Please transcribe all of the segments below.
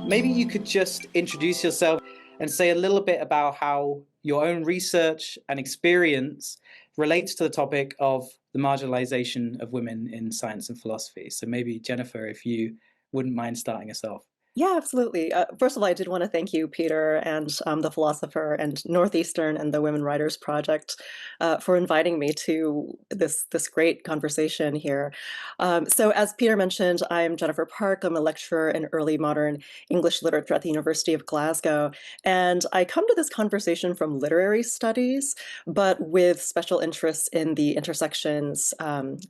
Maybe you could just introduce yourself and say a little bit about how your own research and experience relates to the topic of the marginalization of women in science and philosophy. So maybe, Jennifer, if you wouldn't mind starting us off. Yeah, absolutely. First of all, I did want to thank you, Peter, and the Philosopher and Northeastern and the Women Writers Project for inviting me to this great conversation here. So as Peter mentioned, I'm Jennifer Park. I'm a lecturer in early modern English literature at the University of Glasgow. And I come to this conversation from literary studies, but with special interests in the intersections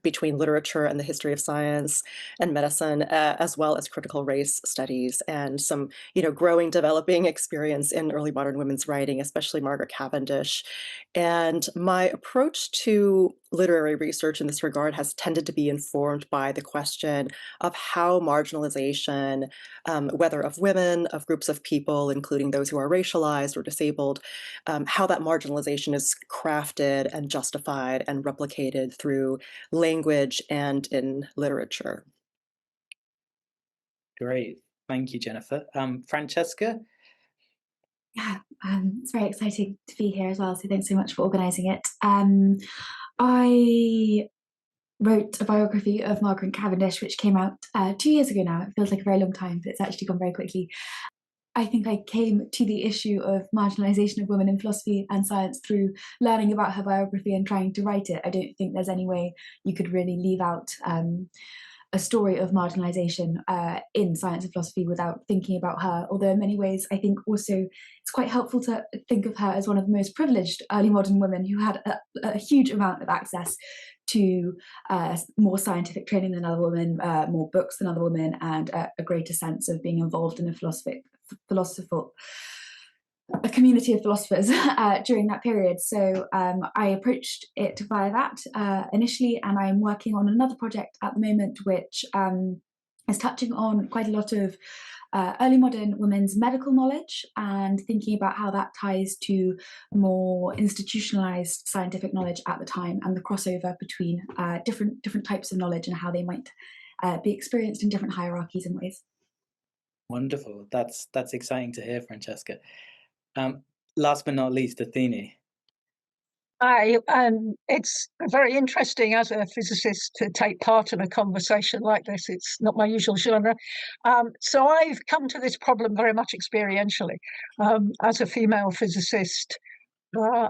between literature and the history of science and medicine, as well as critical race studies and some, growing, developing experience in early modern women's writing, especially Margaret Cavendish. And my approach to literary research in this regard has tended to be informed by the question of how marginalization, whether of women, of groups of people, including those who are racialized or disabled, how that marginalization is crafted and justified and replicated through language and in literature. Great. Thank you, Jennifer. Francesca? Yeah, it's very exciting to be here as well. So thanks so much for organising it. I wrote a biography of Margaret Cavendish, which came out 2 years ago now. It feels like a very long time, but it's actually gone very quickly. I think I came to the issue of marginalisation of women in philosophy and science through learning about her biography and trying to write it. I don't think there's any way you could really leave out a story of marginalisation in science and philosophy without thinking about her. Although in many ways, I think also it's quite helpful to think of her as one of the most privileged early modern women who had a huge amount of access to more scientific training than other women, more books than other women, and a greater sense of being involved in a community of philosophers during that period. So I approached it via that initially, and I'm working on another project at the moment, which is touching on quite a lot of early modern women's medical knowledge and thinking about how that ties to more institutionalized scientific knowledge at the time and the crossover between different types of knowledge and how they might be experienced in different hierarchies and ways. Wonderful. That's exciting to hear, Francesca. Last but not least, Athene. Hi, it's very interesting as a physicist to take part in a conversation like this. It's not my usual genre. So I've come to this problem very much experientially. As a female physicist,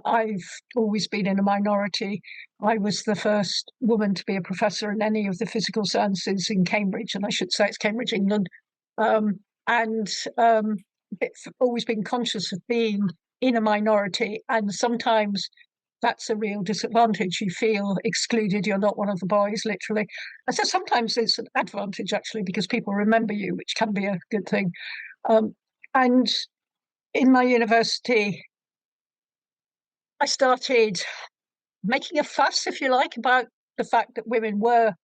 I've always been in a minority. I was the first woman to be a professor in any of the physical sciences in Cambridge, and I should say it's Cambridge, England. It's always been conscious of being in a minority, and sometimes that's a real disadvantage. You feel excluded, you're not one of the boys, literally. And so sometimes it's an advantage, actually, because people remember you, which can be a good thing. And in my university, I started making a fuss, if you like, about the fact that women were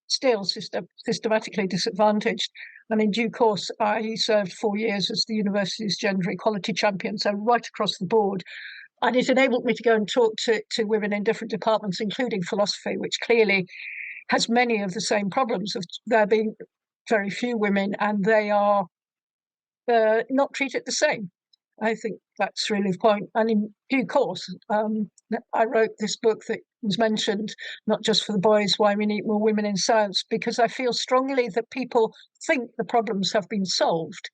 still systematically disadvantaged. And in due course, I served 4 years as the university's gender equality champion, so right across the board. And it enabled me to go and talk to women in different departments, including philosophy, which clearly has many of the same problems of there being very few women, and they are not treated the same. I think that's really the point. And in due course, I wrote this book that was mentioned, Not Just for the Boys, Why We Need More Women in Science, because I feel strongly that people think the problems have been solved,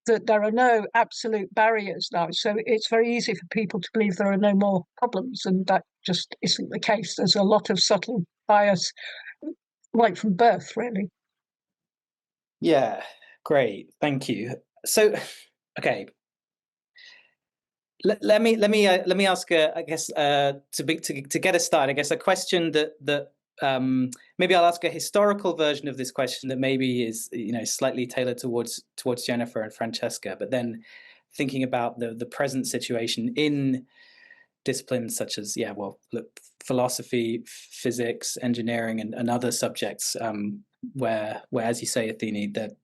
that there are no absolute barriers now. So it's very easy for people to believe there are no more problems, and that just isn't the case. There's a lot of subtle bias right from birth, really. Yeah, great. Thank you. So, okay. Let me ask, I guess, to get us started, I guess a question that maybe I'll ask a historical version of this question that maybe is slightly tailored towards Jennifer and Francesca, but then thinking about the present situation in disciplines such as philosophy, physics, engineering, and other subjects where as you say, Athene, that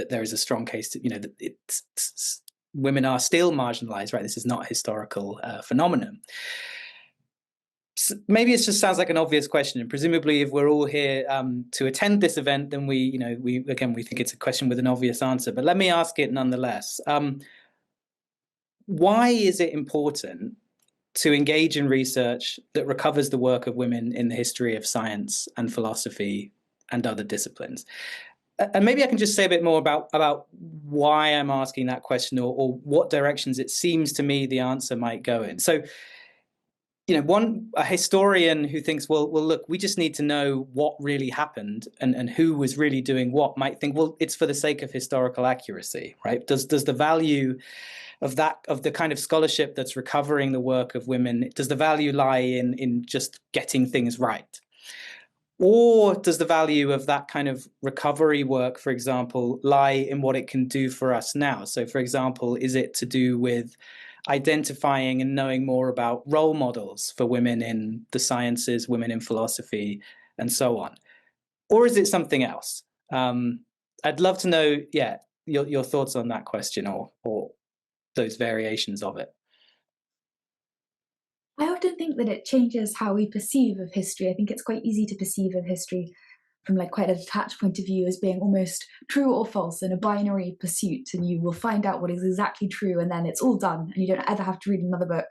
there is a strong case to that it's women are still marginalized, right? This is not a historical phenomenon. maybe it just sounds like an obvious question, and presumably if we're all here to attend this event, then we think it's a question with an obvious answer, but let me ask it nonetheless. Why is it important to engage in research that recovers the work of women in the history of science and philosophy and other disciplines? And maybe I can just say a bit more about why I'm asking that question, or what directions it seems to me the answer might go in. So, a historian who thinks, well, look, we just need to know what really happened and who was really doing what, might think, well, it's for the sake of historical accuracy, right? Does the value of the kind of scholarship that's recovering the work of women, does the value lie in just getting things right? Or does the value of that kind of recovery work, for example, lie in what it can do for us now? So, for example, is it to do with identifying and knowing more about role models for women in the sciences, women in philosophy, and so on? Or is it something else? I'd love to know, your thoughts on that question, or those variations of it. I often think that it changes how we perceive of history. I think it's quite easy to perceive of history from quite a detached point of view as being almost true or false in a binary pursuit, and you will find out what is exactly true and then it's all done and you don't ever have to read another book,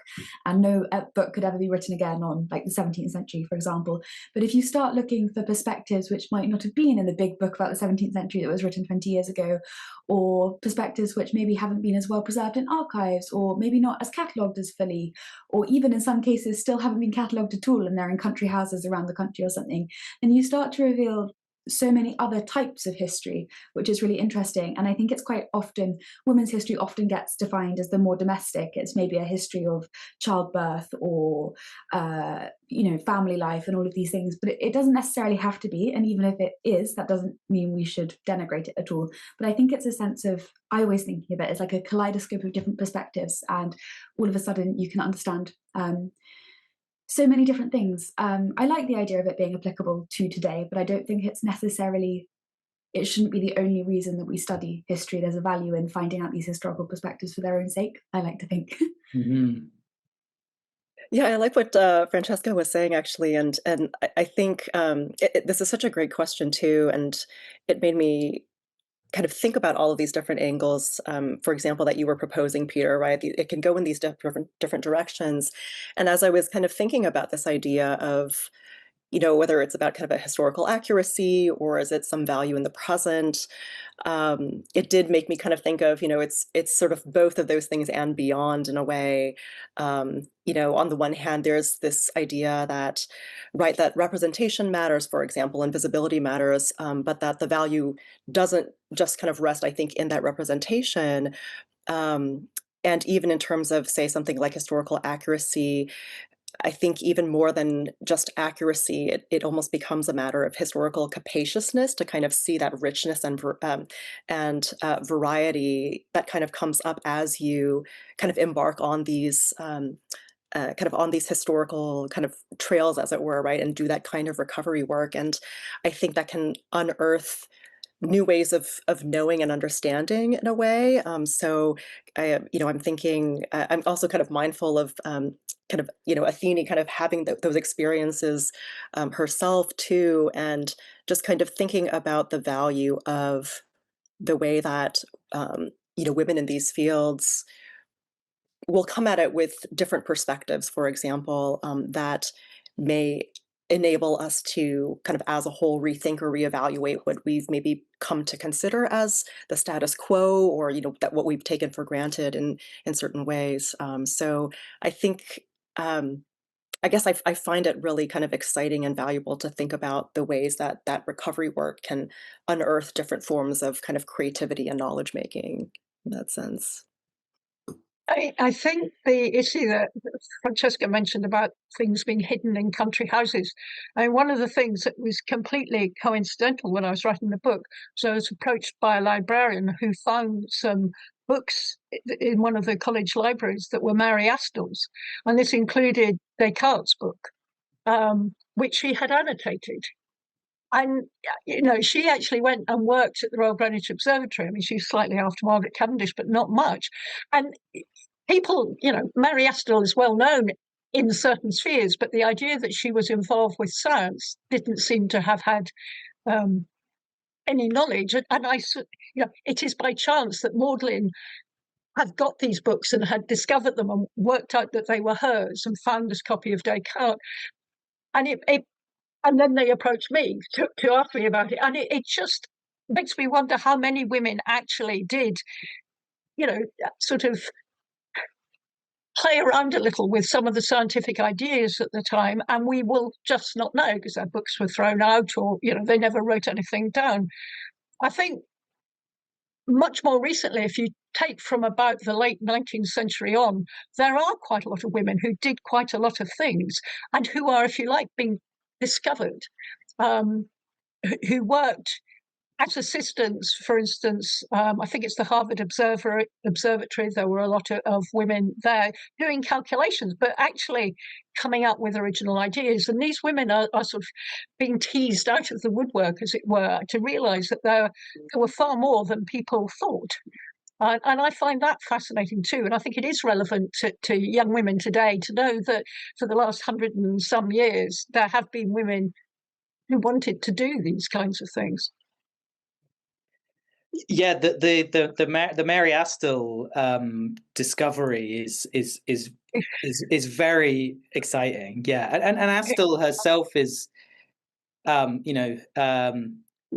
and no book could ever be written again on the 17th century, for example. But if you start looking for perspectives which might not have been in the big book about the 17th century that was written 20 years ago, or perspectives which maybe haven't been as well preserved in archives, or maybe not as catalogued as fully, or even in some cases still haven't been catalogued at all and they're in country houses around the country or something, and you start to reveal so many other types of history, which is really interesting. And I think it's quite often, women's history often gets defined as the more domestic. It's maybe a history of childbirth or family life and all of these things, but it doesn't necessarily have to be. And even if it is, that doesn't mean we should denigrate it at all. But I think it's a sense of, I always thinking of it as like a kaleidoscope of different perspectives, and all of a sudden you can understand so many different things. I like the idea of it being applicable to today, but I don't think it's necessarily, it shouldn't be the only reason that we study history. There's a value in finding out these historical perspectives for their own sake, I like to think. Mm-hmm. Yeah, I like what Francesca was saying, actually, and I think this is such a great question too, and it made me kind of think about all of these different angles, for example, that you were proposing, Peter, right? It can go in these different directions. And as I was kind of thinking about this idea of, whether it's about kind of a historical accuracy or is it some value in the present, it did make me kind of think of, it's sort of both of those things and beyond in a way. On the one hand, there's this idea that, right, that representation matters, for example, and visibility matters, but that the value doesn't just kind of rest, I think, in that representation. And even in terms of, say, something like historical accuracy, I think even more than just accuracy, it almost becomes a matter of historical capaciousness to kind of see that richness and variety that kind of comes up as you kind of embark on these kind of on these historical kind of trails, as it were, right, and do that kind of recovery work. And I think that can unearth new ways of knowing and understanding in a way. So I'm thinking, I'm also kind of mindful of kind of, Athene kind of having those experiences herself too, and just kind of thinking about the value of the way that, women in these fields will come at it with different perspectives, for example, that may enable us to kind of as a whole rethink or reevaluate what we've maybe come to consider as the status quo, or that what we've taken for granted in certain ways. So I think I guess I find it really kind of exciting and valuable to think about the ways that that recovery work can unearth different forms of kind of creativity and knowledge making in that sense. I think the issue that Francesca mentioned about things being hidden in country houses, one of the things that was completely coincidental when I was writing the book was I was approached by a librarian who found some books in one of the college libraries that were Mary Astle's, and this included Descartes' book, which she had annotated. And, she actually went and worked at the Royal Greenwich Observatory. I mean, she was slightly after Margaret Cavendish, but not much. And people, Mary Astle is well known in certain spheres, but the idea that she was involved with science didn't seem to have had any knowledge. And it is by chance that Magdalene had got these books and had discovered them and worked out that they were hers and found this copy of Descartes. And and then they approached me to ask me about it. And it just makes me wonder how many women actually did, sort of play around a little with some of the scientific ideas at the time, and we will just not know because their books were thrown out, or they never wrote anything down. I think much more recently, if you take from about the late 19th century on, there are quite a lot of women who did quite a lot of things and who are, if you like, being discovered, who worked as assistants. For instance, I think it's the Harvard Observatory. There were a lot of women there doing calculations, but actually coming up with original ideas. And these women are sort of being teased out of the woodwork, as it were, to realise that there were far more than people thought. And I find that fascinating too. And I think it is relevant to young women today to know that for the last 100 and some years, there have been women who wanted to do these kinds of things. Yeah, the Mary Astle discovery is very exciting. Yeah, and Astle herself is,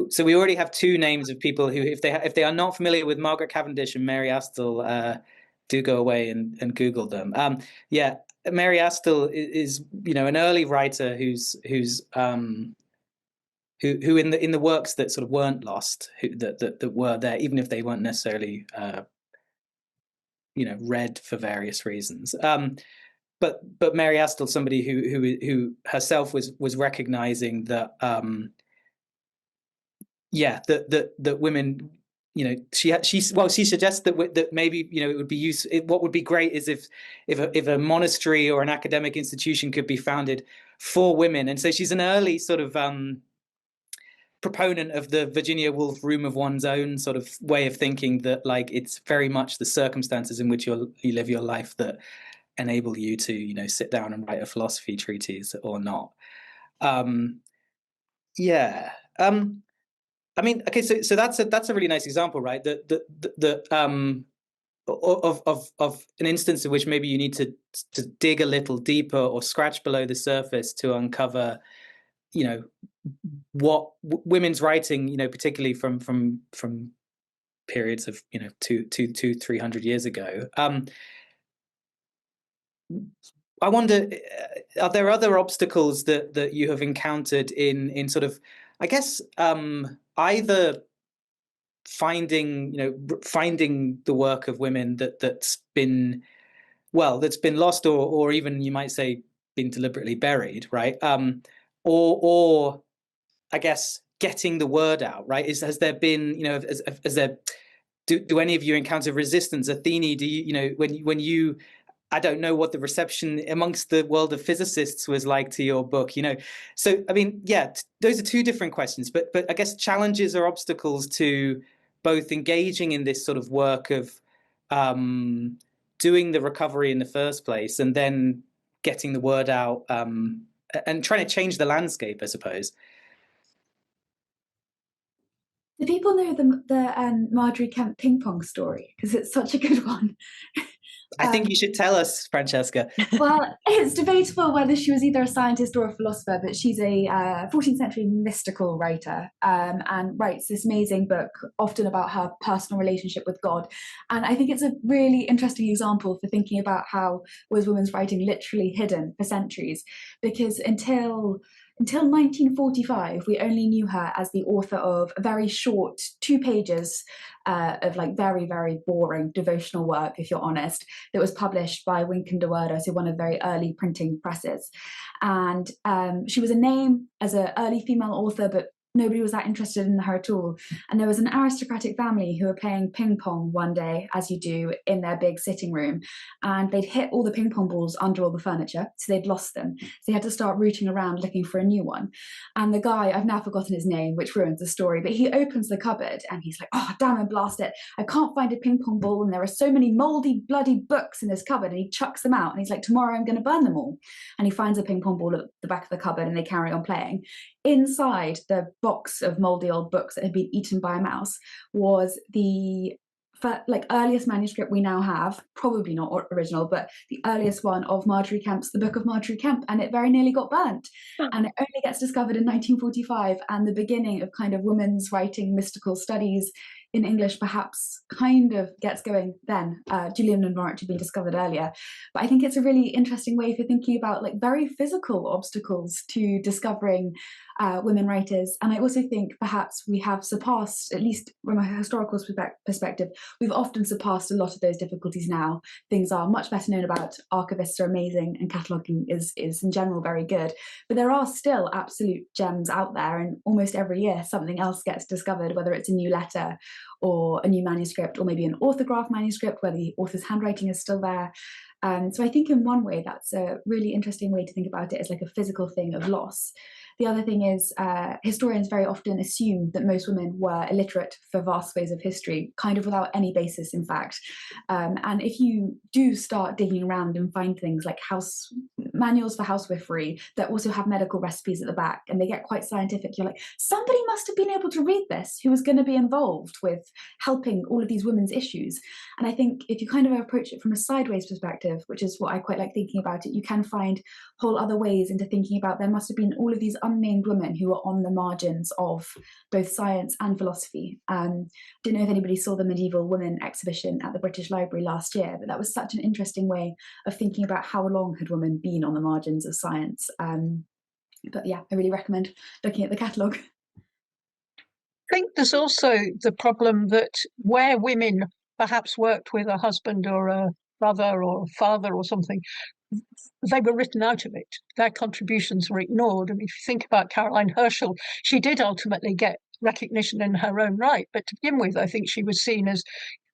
so we already have two names of people who, if they are not familiar with Margaret Cavendish and Mary Astle, do go away and Google them. Yeah, Mary Astle is an early writer who's who in the works that sort of weren't lost, that were there, even if they weren't necessarily read for various reasons. But Mary Astle, somebody who herself was recognizing that that women, she suggests that maybe it would be useful. What would be great is if a monastery or an academic institution could be founded for women. And so she's an early sort of proponent of the Virginia Woolf room of one's own sort of way of thinking, that like it's very much the circumstances in which you live your life that enable you to sit down and write a philosophy treatise or not. I mean, okay, so that's a really nice example, right? Of an instance in which maybe you need to dig a little deeper or scratch below the surface to uncover what women's writing, particularly from periods of 200-300 years ago. I wonder, are there other obstacles that you have encountered in sort of, I guess, either finding the work of women that's been lost, or even you might say been deliberately buried, right? Or I guess getting the word out, right? Has there been, do any of you encounter resistance? Athene, do you, when you, I don't know what the reception amongst the world of physicists was like to your book, So, I mean, yeah, those are two different questions, but I guess challenges or obstacles to both engaging in this sort of work of doing the recovery in the first place and then getting the word out and trying to change the landscape, I suppose. Do people know the Marjorie Kemp ping pong story? Because it's such a good one. I think you should tell us, Francesca. Well, it's debatable whether she was either a scientist or a philosopher, but she's a 14th century mystical writer and writes this amazing book, often about her personal relationship with God. And I think it's a really interesting example for thinking about how was women's writing literally hidden for centuries, because until 1945, we only knew her as the author of a very short 2 pages of like very, very boring devotional work, if you're honest, that was published by Wynkin de Worde, so one of the very early printing presses. And she was a name as an early female author, but nobody was that interested in her at all. And there was an aristocratic family who were playing ping pong one day, as you do, in their big sitting room, and they'd hit all the ping pong balls under all the furniture, so they'd lost them. So they had to start rooting around looking for a new one. And the guy, I've now forgotten his name, which ruins the story, but he opens the cupboard and he's like, oh, damn and blast it, I can't find a ping pong ball, and there are so many moldy, bloody books in this cupboard, and he chucks them out, and he's like, tomorrow I'm going to burn them all. And he finds a ping pong ball at the back of the cupboard, and they carry on playing. Inside the box of moldy old books that had been eaten by a mouse was the earliest manuscript we now have, probably not original, but the earliest one of Margery Kemp's The Book of Margery Kemp, and it very nearly got burnt. And it only gets discovered in 1945, and the beginning of kind of women's writing mystical studies in English perhaps kind of gets going then. Julian and Norwich had been discovered earlier. But I think it's a really interesting way for thinking about like very physical obstacles to discovering women writers. And I also think perhaps we have surpassed, at least from a historical perspective, we've often surpassed a lot of those difficulties now. Things are much better known about, archivists are amazing, and cataloguing is in general very good. But there are still absolute gems out there, and almost every year something else gets discovered, whether it's a new letter or a new manuscript, or maybe an autograph manuscript where the author's handwriting is still there. So I think in one way that's a really interesting way to think about it, as like a physical thing of loss. The other thing is historians very often assume that most women were illiterate for vast swathes of history, kind of without any basis, in fact. And if you do start digging around and find things like manuals for housewifery that also have medical recipes at the back, and they get quite scientific, you're like, somebody must have been able to read this who was going to be involved with helping all of these women's issues. And I think if you kind of approach it from a sideways perspective, which is what I quite like thinking about it, you can find whole other ways into thinking about there must have been all of these unnamed women who were on the margins of both science and philosophy. Don't know if anybody saw the Medieval Women exhibition at the British Library last year, but that was such an interesting way of thinking about how long had women been on the margins of science. But yeah, I really recommend looking at the catalogue. I think there's also the problem that where women perhaps worked with a husband or a brother or a father or something, they were written out of it. Their contributions were ignored. I mean, if you think about Caroline Herschel, she did ultimately get recognition in her own right, but to begin with, I think she was seen as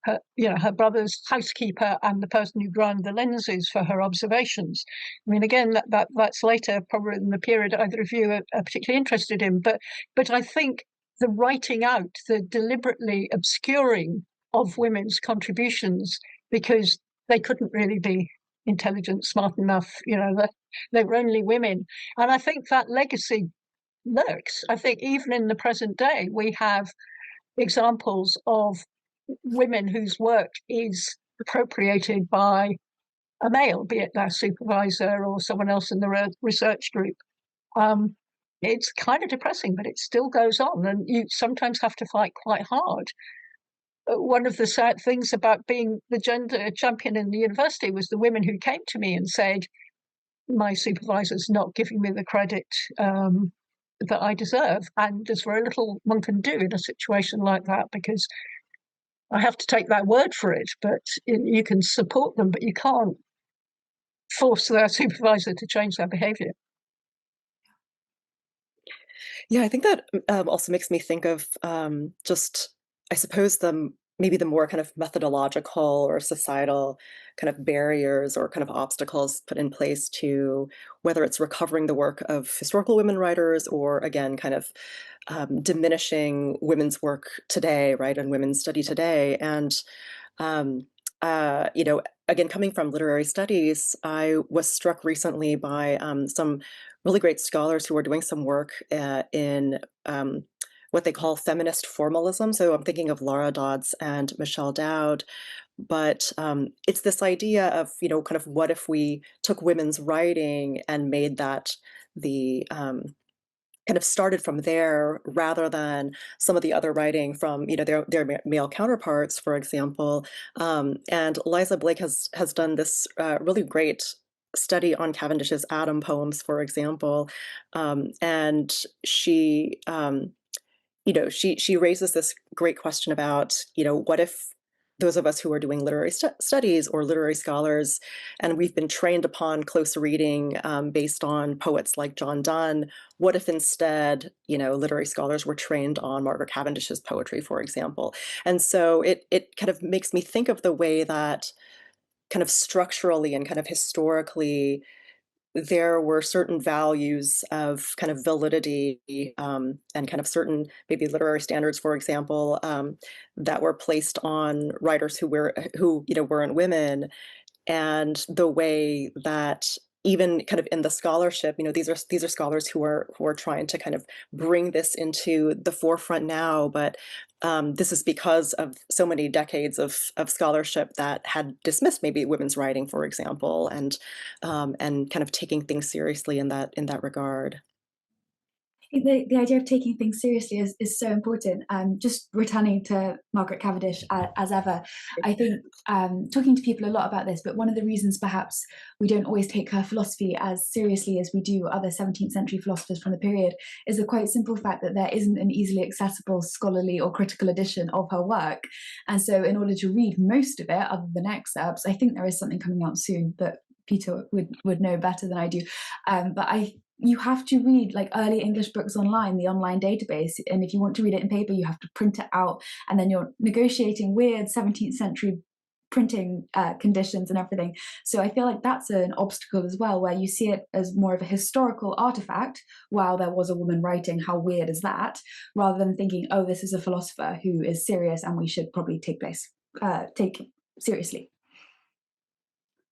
her brother's housekeeper and the person who ground the lenses for her observations. I mean, again, that's later, probably in the period either of you are particularly interested in. But I think the writing out, the deliberately obscuring of women's contributions because they couldn't really be intelligent, smart enough, they were only women. And I think that legacy lurks. I think even in the present day, we have examples of women whose work is appropriated by a male, be it their supervisor or someone else in the research group. It's kind of depressing, but it still goes on, and you sometimes have to fight quite hard. One of the sad things about being the gender champion in the university was the women who came to me and said, my supervisor's not giving me the credit that I deserve. And there's very little one can do in a situation like that, because I have to take that word for it, but you can support them, but you can't force their supervisor to change their behavior. Yeah, I think that also makes me think of just, I suppose, maybe the more kind of methodological or societal kind of barriers or kind of obstacles put in place to whether it's recovering the work of historical women writers or, again, kind of diminishing women's work today, right, and women's study today. And, again, coming from literary studies, I was struck recently by some really great scholars who are doing some work in what they call feminist formalism. So I'm thinking of Laura Dodds and Michelle Dowd, but it's this idea of, kind of what if we took women's writing and made that the kind of started from there rather than some of the other writing from, their male counterparts, for example. And Liza Blake has done this really great study on Cavendish's Atom poems, for example, and she raises this great question about, what if those of us who are doing literary studies or literary scholars, and we've been trained upon close reading based on poets like John Donne, what if instead, literary scholars were trained on Margaret Cavendish's poetry, for example? And so it kind of makes me think of the way that kind of structurally and kind of historically, there were certain values of kind of validity and kind of certain maybe literary standards, for example, that were placed on writers who weren't women, and the way that even kind of in the scholarship, these are scholars who are trying to kind of bring this into the forefront now, but this is because of so many decades of scholarship that had dismissed maybe women's writing, for example, and kind of taking things seriously in that regard. The idea of taking things seriously is so important. Just returning to Margaret Cavendish as ever, I think talking to people a lot about this, but one of the reasons perhaps we don't always take her philosophy as seriously as we do other 17th century philosophers from the period is the quite simple fact that there isn't an easily accessible scholarly or critical edition of her work. And so in order to read most of it, other than excerpts, I think there is something coming out soon that Peter would know better than I do. But you have to read like early English books online, the online database. And if you want to read it in paper, you have to print it out. And then you're negotiating weird 17th century printing conditions and everything. So I feel like that's an obstacle as well, where you see it as more of a historical artifact. While there was a woman writing, how weird is that? Rather than thinking, oh, this is a philosopher who is serious and we should probably take seriously.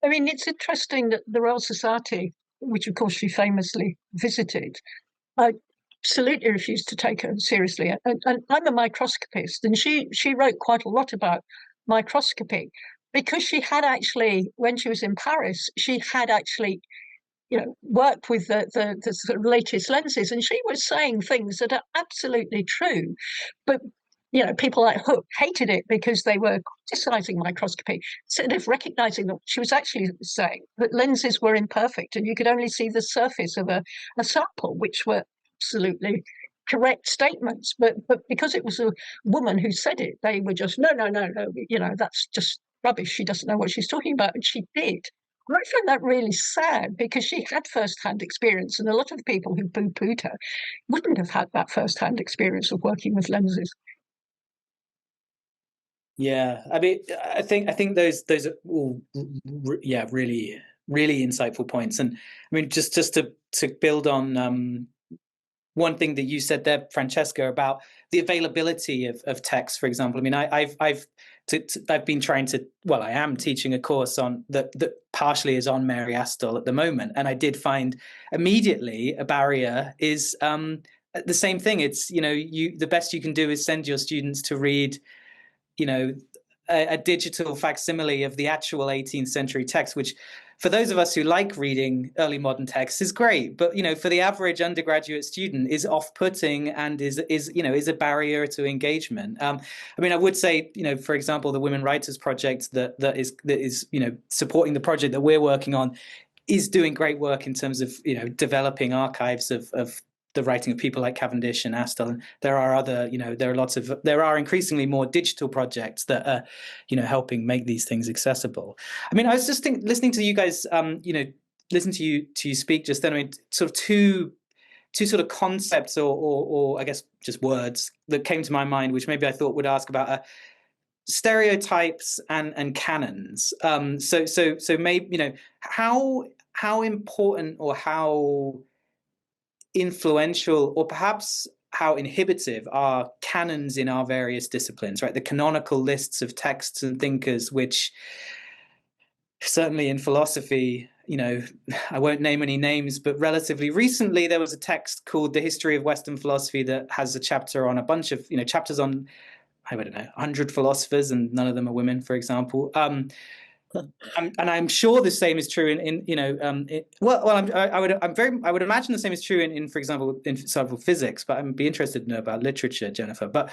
I mean, it's interesting that the Royal Society, which of course she famously visited, absolutely refused to take her seriously. And I'm a microscopist, and she wrote quite a lot about microscopy because she had actually, when she was in Paris, she had actually, worked with the sort of latest lenses, and she was saying things that are absolutely true, but people like Hooke hated it because they were criticizing microscopy, instead of recognizing that she was actually saying that lenses were imperfect and you could only see the surface of a sample, which were absolutely correct statements. But because it was a woman who said it, they were just, no, that's just rubbish. She doesn't know what she's talking about. And she did. I find that really sad because she had first-hand experience, and a lot of the people who poo-pooed her wouldn't have had that first-hand experience of working with lenses. Yeah, I mean, I think those are all, really insightful points. And I mean, just to build on one thing that you said there, Francesca, about the availability of text, for example. I mean, I've been trying to, well, I am teaching a course on that partially is on Mary Astell at the moment, and I did find immediately a barrier is the same thing. It's the best you can do is send your students to read a digital facsimile of the actual 18th century text, which for those of us who like reading early modern texts is great, but for the average undergraduate student is off-putting and is a barrier to engagement. I mean, I would say, for example, the Women Writers Project that is supporting the project that we're working on is doing great work in terms of developing archives of the writing of people like Cavendish and Astell. And there are other, there are increasingly more digital projects that are, helping make these things accessible. I mean, I was just listening to you guys, listen to you speak just then. I mean, sort of two sort of concepts or I guess just words that came to my mind, which maybe I thought would ask about stereotypes and canons. So maybe, how important or how influential or perhaps how inhibitive are canons in our various disciplines, right? The canonical lists of texts and thinkers, which certainly in philosophy, I won't name any names, but relatively recently there was a text called The History of Western Philosophy that has a chapter on a bunch of, chapters on, I don't know, 100 philosophers, and none of them are women, for example. And I'm sure the same is true I would imagine the same is true in for example, physics, but I'd be interested to know about literature, Jennifer. But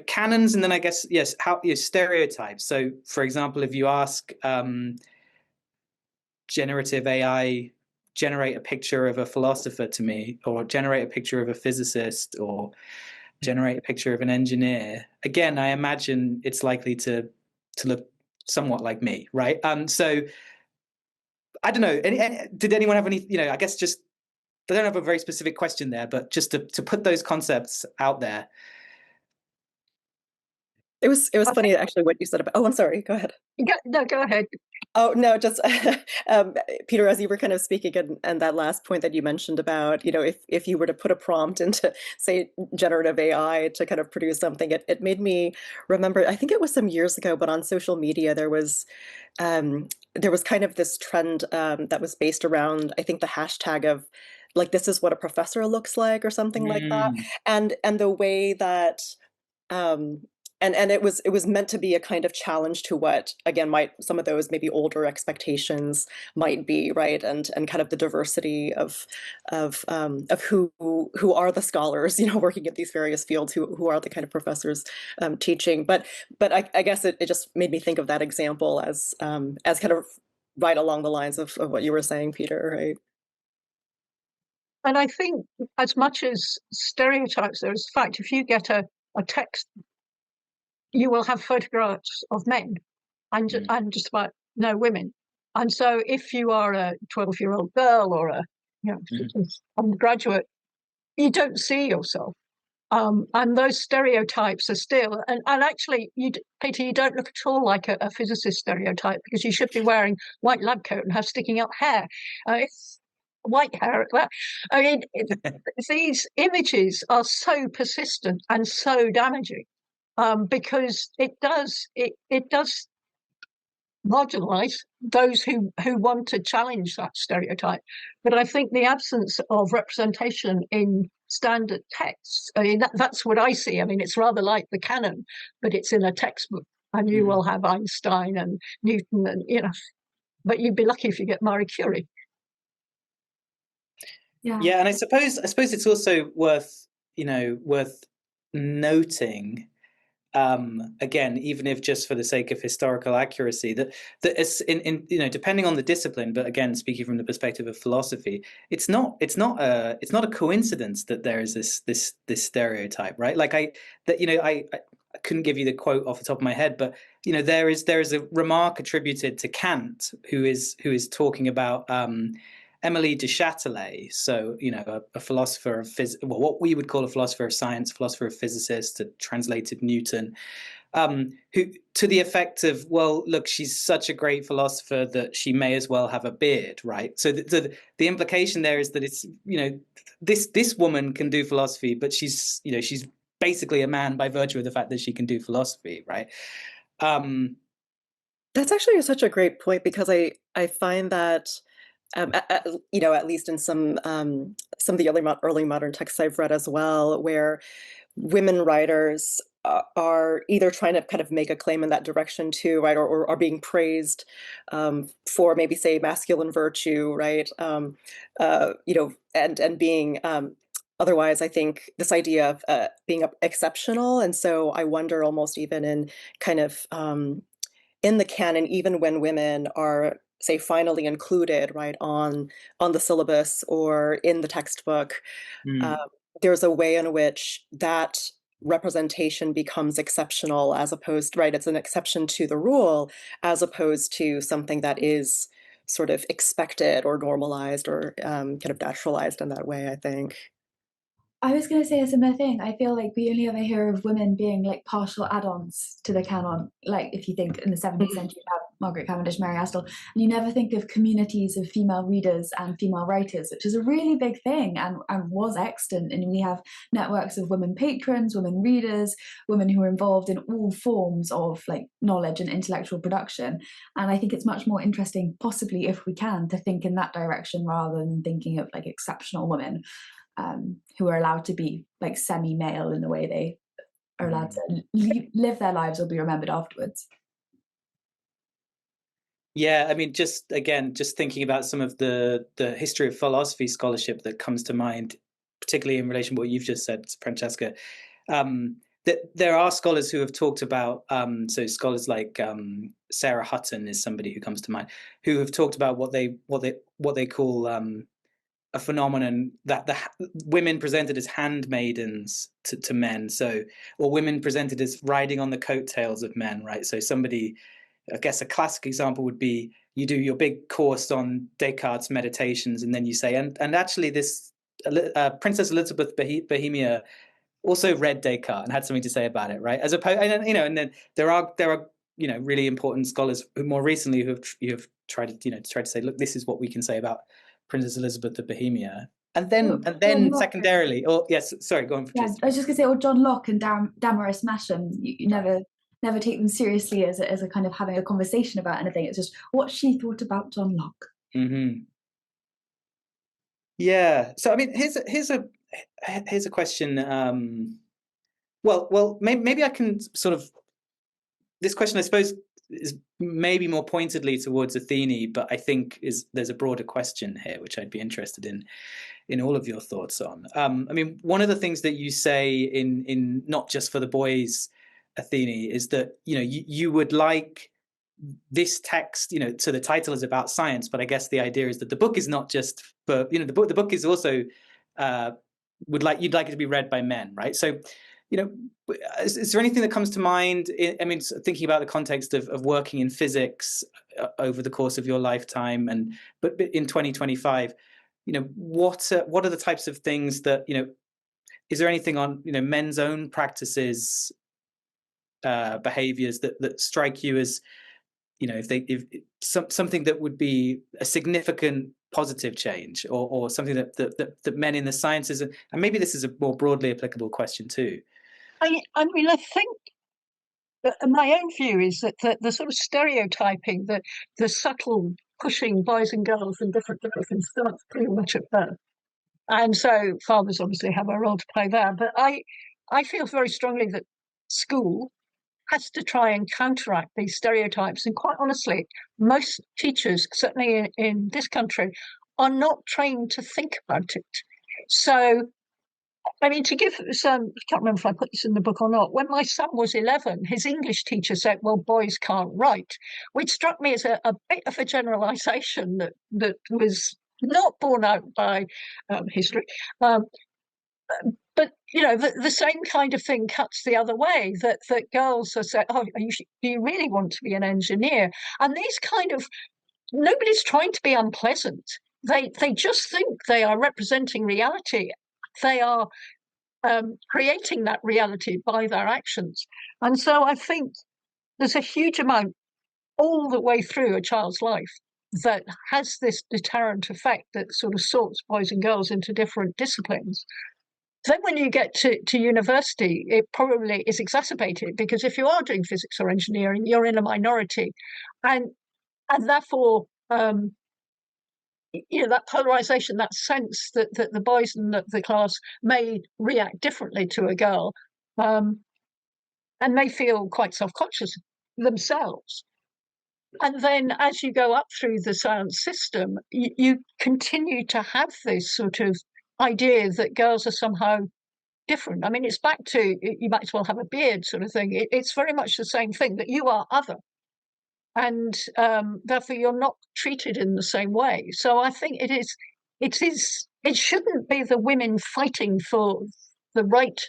canons, and then I guess yes, how stereotypes. So, for example, if you ask generative AI, generate a picture of a philosopher to me, or generate a picture of a physicist, or generate a picture of an engineer. Again, I imagine it's likely to to look somewhat like me, right? So I don't know. Did anyone have any? I guess just I don't have a very specific question there, but just to put those concepts out there. It was funny actually what you said about. Oh, I'm sorry. Go ahead. No, go ahead. Oh no, just Peter, as you were kind of speaking, and that last point that you mentioned about, if you were to put a prompt into, say, generative AI to kind of produce something, it made me remember. I think it was some years ago, but on social media there was kind of this trend that was based around, I think, the hashtag of like, this is what a professor looks like, or something like that, and the way that and it was meant to be a kind of challenge to what, again, might some of those maybe older expectations might be, right? And kind of the diversity of who are the scholars, working at these various fields, who are the kind of professors teaching. But I guess it just made me think of that example as kind of right along the lines of what you were saying, Peter, right? And I think as much as stereotypes, there is fact, if you get a text, you will have photographs of men and just about no women. And so if you are a 12-year-old girl or a undergraduate, you don't see yourself. And those stereotypes are still, and actually, Peter, you don't look at all like a physicist stereotype, because you should be wearing white lab coat and have sticking up hair. It's white hair at that. I mean, these images are so persistent and so damaging. Because it does marginalise those who want to challenge that stereotype. But I think the absence of representation in standard texts, I mean, that's what I see. I mean, it's rather like the canon, but it's in a textbook, and you will have Einstein and Newton, and but you'd be lucky if you get Marie Curie. Yeah, and I suppose it's also worth noting, again, even if just for the sake of historical accuracy, that it's in depending on the discipline, but again, speaking from the perspective of philosophy, it's not a coincidence that there is this stereotype, right? Like I couldn't give you the quote off the top of my head, but there is a remark attributed to Kant, who is talking about Émilie de Châtelet, so a philosopher of what we would call a philosopher of science, philosopher of physicists, translated Newton, who to the effect of, well, look, she's such a great philosopher that she may as well have a beard, right? So the implication there is that it's this woman can do philosophy, but she's basically a man by virtue of the fact that she can do philosophy, right? That's actually such a great point, because I find that. At least in some of the early modern texts I've read as well, where women writers are either trying to kind of make a claim in that direction too, right, or are being praised for maybe, say, masculine virtue, right, and being otherwise, I think this idea of being exceptional. And so I wonder, almost even in kind of in the canon, even when women are, say, finally included, right, on the syllabus or in the textbook, there's a way in which that representation becomes exceptional, as opposed, right, it's an exception to the rule, as opposed to something that is sort of expected or normalized or kind of naturalized in that way, I think. I was going to say a similar thing. I feel like we only ever hear of women being like partial add-ons to the canon. Like if you think in the 17th century, you have Margaret Cavendish, Mary Astle, and you never think of communities of female readers and female writers, which is a really big thing and was extant. And we have networks of women patrons, women readers, women who are involved in all forms of like knowledge and intellectual production. And I think it's much more interesting, possibly if we can, to think in that direction rather than thinking of like exceptional women. Who are allowed to be like semi-male in the way they are allowed to live their lives or be remembered afterwards. Yeah, I mean, just thinking about some of the history of philosophy scholarship that comes to mind, particularly in relation to what you've just said, Francesca, that there are scholars who have talked about, so scholars like Sarah Hutton is somebody who comes to mind, who have talked about what they call a phenomenon that the women presented as handmaidens to men, so, or women presented as riding on the coattails of men, right? So somebody, I guess a classic example would be you do your big course on Descartes' meditations, and then you say, and actually this Princess Elizabeth Bohemia also read Descartes and had something to say about it, right? As opposed, and then there are really important scholars who more recently who have tried to say, look, this is what we can say about Princess Elizabeth of Bohemia, and then secondarily, yes, sorry, go on. Yeah, I was just gonna say, or John Locke and Damaris Masham, you never take them seriously as a kind of having a conversation about anything. It's just what she thought about John Locke. Mm-hmm. Yeah. So I mean, here's a question. Well, maybe I can sort of, this question, I suppose, is maybe more pointedly towards Athene, but I think there's a broader question here, which I'd be interested in all of your thoughts on. I mean, one of the things that you say in Not Just for the Boys, Athene, is that you would like this text, so the title is about science, but I guess the idea is that the book is not just for, the book is also you'd like it to be read by men, right? So, is there anything that comes to mind? I mean, thinking about the context of working in physics over the course of your lifetime, but in 2025, what are the types of things that, is there anything on, men's own practices, behaviors that strike you as, if something that would be a significant positive change, or something that men in the sciences, and maybe this is a more broadly applicable question too. I mean, I think that my own view is that the sort of stereotyping, the subtle pushing boys and girls in different directions starts pretty much at birth. And so fathers obviously have a role to play there. But I feel very strongly that school has to try and counteract these stereotypes. And quite honestly, most teachers, certainly in this country, are not trained to think about it. So, I mean, to give some, I can't remember if I put this in the book or not, when my son was 11, his English teacher said, well, boys can't write, which struck me as a bit of a generalisation that was not borne out by history. But, the same kind of thing cuts the other way, that girls are saying, oh, do you really want to be an engineer? And these kind of, nobody's trying to be unpleasant. They just think they are representing reality. They are creating that reality by their actions. And so I think there's a huge amount all the way through a child's life that has this deterrent effect that sort of sorts boys and girls into different disciplines. Then when you get to university, it probably is exacerbated, because if you are doing physics or engineering, you're in a minority. And therefore, that polarization, that sense that the boys in the class may react differently to a girl, and may feel quite self-conscious themselves. And then as you go up through the science system, you continue to have this sort of idea that girls are somehow different. I mean, it's back to, you might as well have a beard sort of thing. It's very much the same thing, that you are other. And therefore you're not treated in the same way. So I think it shouldn't be the women fighting for the right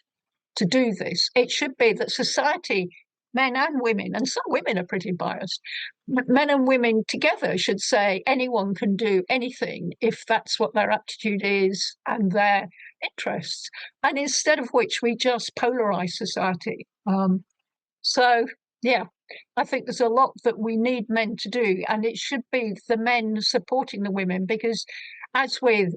to do this. It should be that society, men and women, and some women are pretty biased, men and women together should say anyone can do anything if that's what their aptitude is and their interests. And instead of which we just polarize society. So, yeah, I think there's a lot that we need men to do, and it should be the men supporting the women, because as with,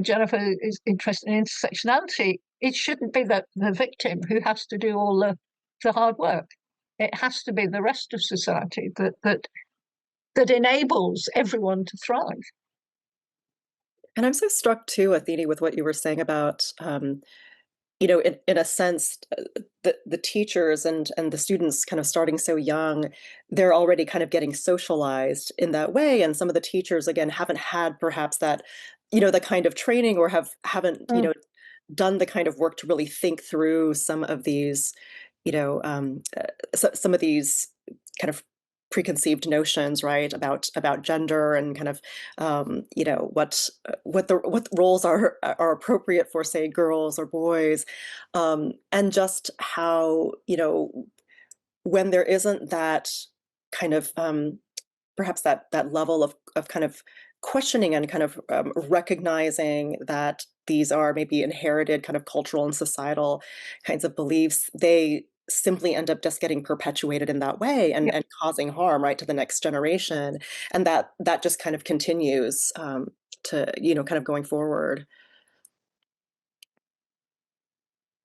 Jennifer is interested in intersectionality, it shouldn't be the victim who has to do all the hard work. It has to be the rest of society that enables everyone to thrive. And I'm so struck too, Athene, with what you were saying about, in a sense, the teachers and the students kind of starting so young, they're already kind of getting socialized in that way. And some of the teachers, again, haven't had perhaps that, the kind of training, or haven't, done the kind of work to really think through some of these, some of these kind of preconceived notions, right, about gender and kind of you know, what roles are appropriate for, say, girls or boys, and just how, you know, when there isn't that kind of perhaps that level of kind of questioning and kind of recognizing that these are maybe inherited kind of cultural and societal kinds of beliefs, they simply end up just getting perpetuated in that way Yeah. and causing harm, right, to the next generation, and that just kind of continues to, you know, kind of going forward.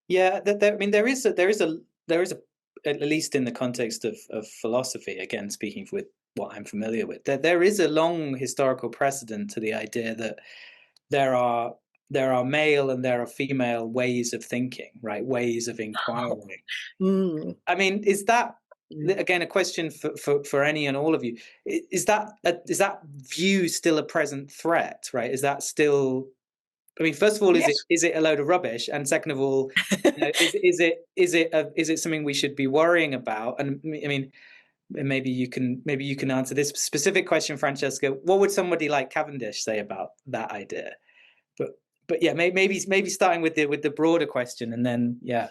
Yeah, I mean, there is a at least in the context of philosophy, again speaking with what I'm familiar with, there is a long historical precedent to the idea that there are male and there are female ways of thinking, right? Ways of inquiring. Mm. I mean, is that again a question for any and all of you? Is that view still a present threat, right? Is that still? I mean, first of all, Yes. is it a load of rubbish? And second of all, you know, is it something we should be worrying about? And I mean, maybe you can answer this specific question, Francesca. What would somebody like Cavendish say about that idea? But yeah, maybe starting with the broader question, and then yeah.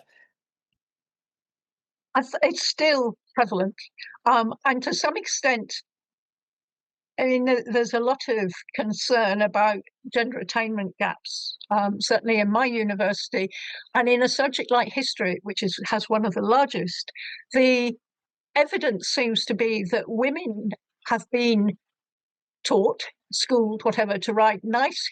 It's still prevalent, and to some extent, I mean, there's a lot of concern about gender attainment gaps, certainly in my university, and in a subject like history, which has one of the largest. The evidence seems to be that women have been taught, schooled, whatever, to write nice,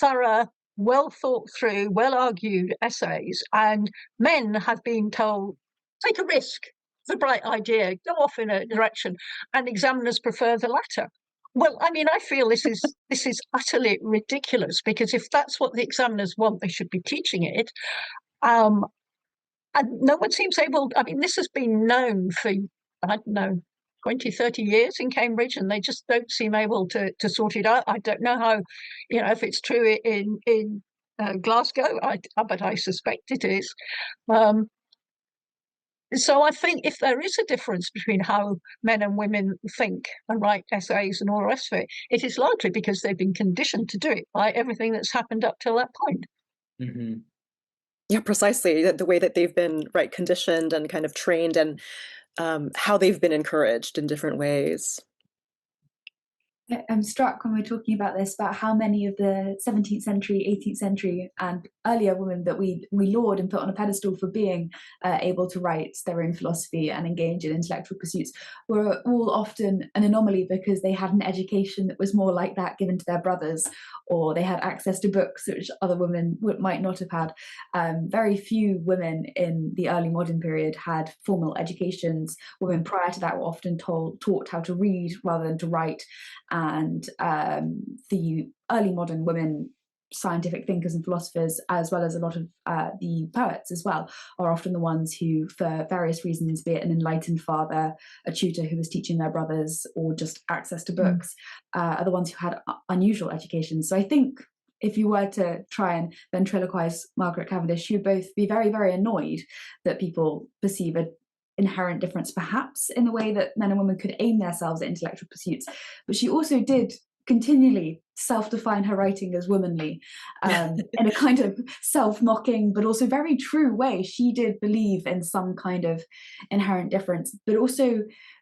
thorough, well thought through, well argued essays, and men have been told, take a risk, the bright idea, go off in a direction, and examiners prefer the latter. Well, I mean, I feel this is utterly ridiculous, because if that's what the examiners want, they should be teaching it. And no one seems able, I mean, this has been known for, I don't know, 20, 30 years in Cambridge, and they just don't seem able to sort it out. I don't know how, you know, if it's true in Glasgow, but I suspect it is. So I think if there is a difference between how men and women think and write essays and all the rest of it, it is largely because they've been conditioned to do it by everything that's happened up till that point. Mm-hmm. Yeah, precisely. The way that they've been, right, conditioned and kind of trained, and how they've been encouraged in different ways. I'm struck when we're talking about this, about how many of the 17th century, 18th century and earlier women that we laud and put on a pedestal for being able to write their own philosophy and engage in intellectual pursuits were all often an anomaly, because they had an education that was more like that given to their brothers, or they had access to books which other women might not have had. Very few women in the early modern period had formal educations. Women prior to that were often taught how to read rather than to write. And the early modern women scientific thinkers and philosophers, as well as a lot of the poets as well, are often the ones who, for various reasons, be it an enlightened father, a tutor who was teaching their brothers, or just access to books, are the ones who had unusual educations. So I think if you were to try and ventriloquize Margaret Cavendish, she would both be very, very annoyed that people perceive a inherent difference perhaps in the way that men and women could aim themselves at intellectual pursuits, but she also did continually self-define her writing as womanly, in a kind of self-mocking but also very true way. She did believe in some kind of inherent difference, but also